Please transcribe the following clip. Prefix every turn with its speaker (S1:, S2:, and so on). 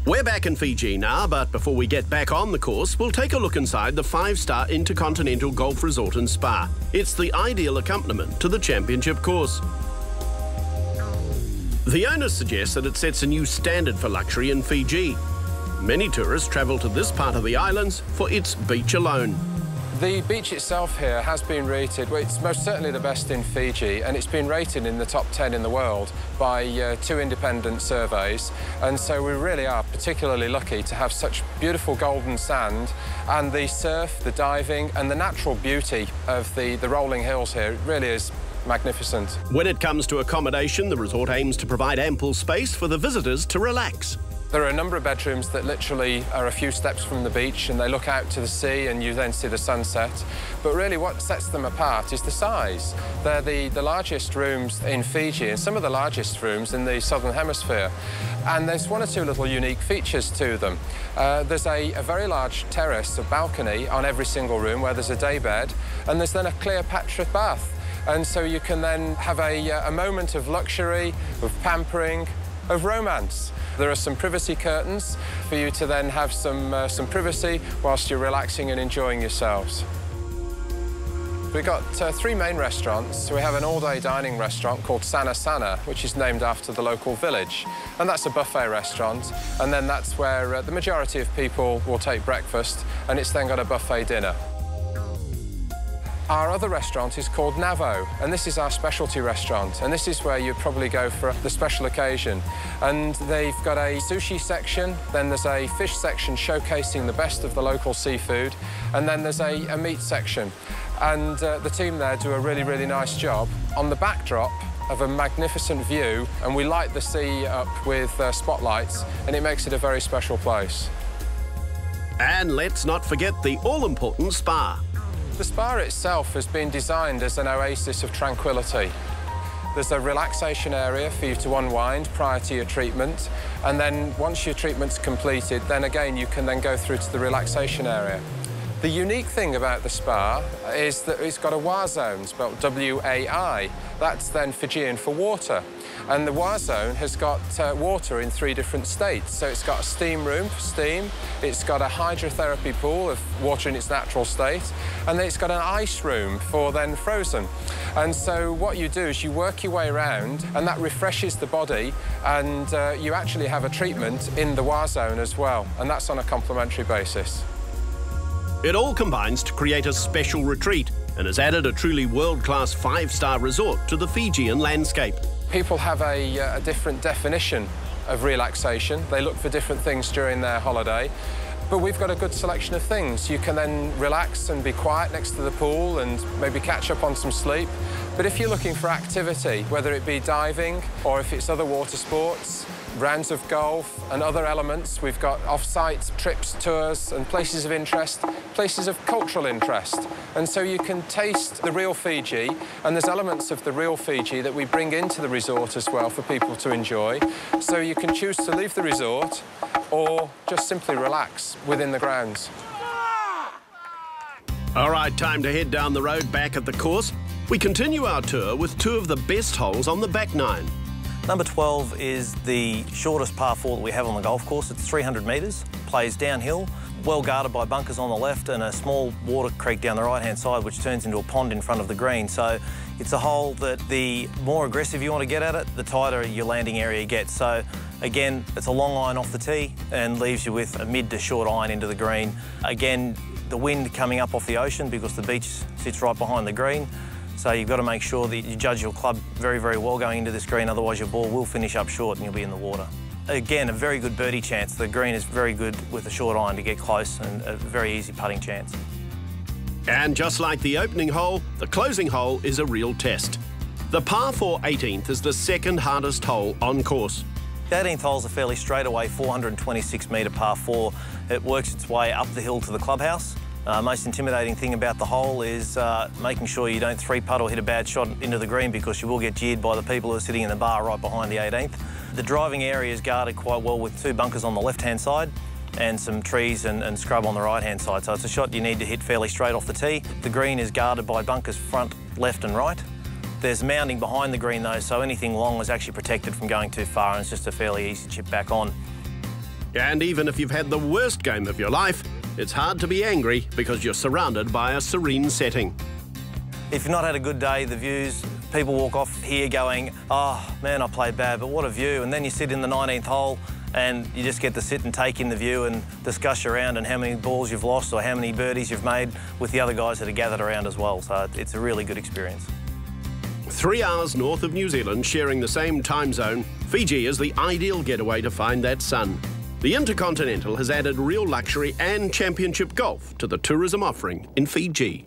S1: We're back in Fiji now, but before we get back on the course, we'll take a look inside the 5-star Intercontinental Golf Resort and Spa. It's the ideal accompaniment to the championship course. The owners suggest that it sets a new standard for luxury in Fiji. Many tourists travel to this part of the islands for its beach alone.
S2: The beach itself here has been rated, well, it's most certainly the best in Fiji, and it's been rated in the top 10 in the world by 2 independent surveys. And so we really are particularly lucky to have such beautiful golden sand, and the surf, the diving, and the natural beauty of the rolling hills here. It really is magnificent.
S1: When it comes to accommodation, the resort aims to provide ample space for the visitors to relax.
S2: There are a number of bedrooms that literally are a few steps from the beach, and they look out to the sea and you then see the sunset. But really what sets them apart is the size. They're the largest rooms in Fiji and some of the largest rooms in the Southern Hemisphere. And there's 1 or 2 little unique features to them. There's a very large terrace, a balcony on every single room where there's a day bed, and there's then a Cleopatra bath. And so you can then have a moment of luxury, of pampering, of romance. There are some privacy curtains for you to then have some privacy whilst you're relaxing and enjoying yourselves. We've got 3 main restaurants. So we have an all-day dining restaurant called Sana Sana, which is named after the local village. And that's a buffet restaurant. And then that's where the majority of people will take breakfast, and it's then got a buffet dinner. Our other restaurant is called Navo, and this is our specialty restaurant, and this is where you'd probably go for the special occasion. And they've got a sushi section, then there's a fish section showcasing the best of the local seafood, and then there's a meat section. And the team there do a really, really nice job on the backdrop of a magnificent view, and we light the sea up with spotlights, and it makes it a very special place.
S1: And let's not forget the all-important spa.
S2: The spa itself has been designed as an oasis of tranquility. There's a relaxation area for you to unwind prior to your treatment, and then once your treatment's completed, then again you can then go through to the relaxation area. The unique thing about the spa is that it's got a WA zone, spelled W-A-I. That's then Fijian for water. And the WA zone has got water in 3 different states. So it's got a steam room for steam, it's got a hydrotherapy pool of water in its natural state, and then it's got an ice room for then frozen. And so what you do is you work your way around, and that refreshes the body, and you actually have a treatment in the WA zone as well, and that's on a complimentary basis.
S1: It all combines to create a special retreat and has added a truly world-class 5-star resort to the Fijian landscape.
S2: People have a different definition of relaxation. They look for different things during their holiday. But we've got a good selection of things. You can then relax and be quiet next to the pool and maybe catch up on some sleep. But if you're looking for activity, whether it be diving or if it's other water sports, rounds of golf and other elements, we've got off-site trips, tours and places of interest, places of cultural interest. And so you can taste the real Fiji, and there's elements of the real Fiji that we bring into the resort as well for people to enjoy. So you can choose to leave the resort or just simply relax within the grounds.
S1: All right, time to head down the road back at the course. We continue our tour with 2 of the best holes on the back 9.
S3: Number 12 is the shortest par 4 that we have on the golf course. It's 300 metres, plays downhill, well guarded by bunkers on the left and a small water creek down the right-hand side which turns into a pond in front of the green. So it's a hole that the more aggressive you want to get at it, the tighter your landing area gets. So again, it's a long line off the tee and leaves you with a mid to short iron into the green. Again, the wind coming up off the ocean because the beach sits right behind the green. So you've got to make sure that you judge your club very, very well going into this green, otherwise your ball will finish up short and you'll be in the water. Again, a very good birdie chance. The green is very good with a short iron to get close and a very easy putting chance.
S1: And just like the opening hole, the closing hole is a real test. The par 4 18th is the 2nd hardest hole on course.
S3: The 18th hole is a fairly straightaway 426 metre par 4. It works its way up the hill to the clubhouse. Most intimidating thing about the hole is making sure you don't 3-putt or hit a bad shot into the green because you will get jeered by the people who are sitting in the bar right behind the 18th. The driving area is guarded quite well with 2 bunkers on the left-hand side and some trees and scrub on the right-hand side. So it's a shot you need to hit fairly straight off the tee. The green is guarded by bunkers front, left and right. There's mounding behind the green though, so anything long is actually protected from going too far, and it's just a fairly easy chip back on.
S1: And even if you've had the worst game of your life, it's hard to be angry because you're surrounded by a serene setting.
S3: If you've not had a good day, the views, people walk off here going, oh man, I played bad, but what a view. And then you sit in the 19th hole and you just get to sit and take in the view and discuss around and how many balls you've lost or how many birdies you've made with the other guys that are gathered around as well. So it's a really good experience.
S1: 3 hours north of New Zealand, sharing the same time zone, Fiji is the ideal getaway to find that sun. The Intercontinental has added real luxury and championship golf to the tourism offering in Fiji.